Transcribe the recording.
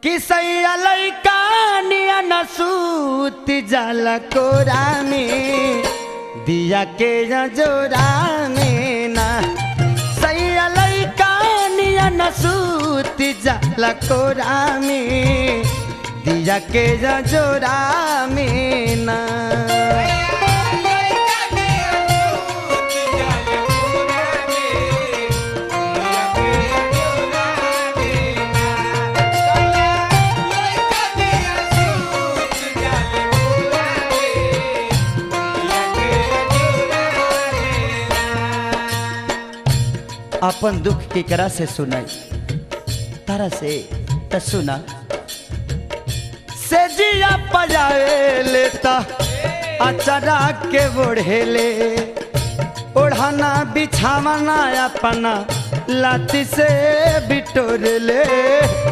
कि सैया लइका निया न सूत जाला कोरा में दिया के जोरा में ना। सैया लइका निया न सूत जाला कोरा में दिया के जोरा में ना। अपन दुख केकरा से सुनाई तारा से त सुना। से जिया पजाए लेता अचरा के ओढ़ेले ओढ़ाना बिछावना अपना लाती से बिटोर ले।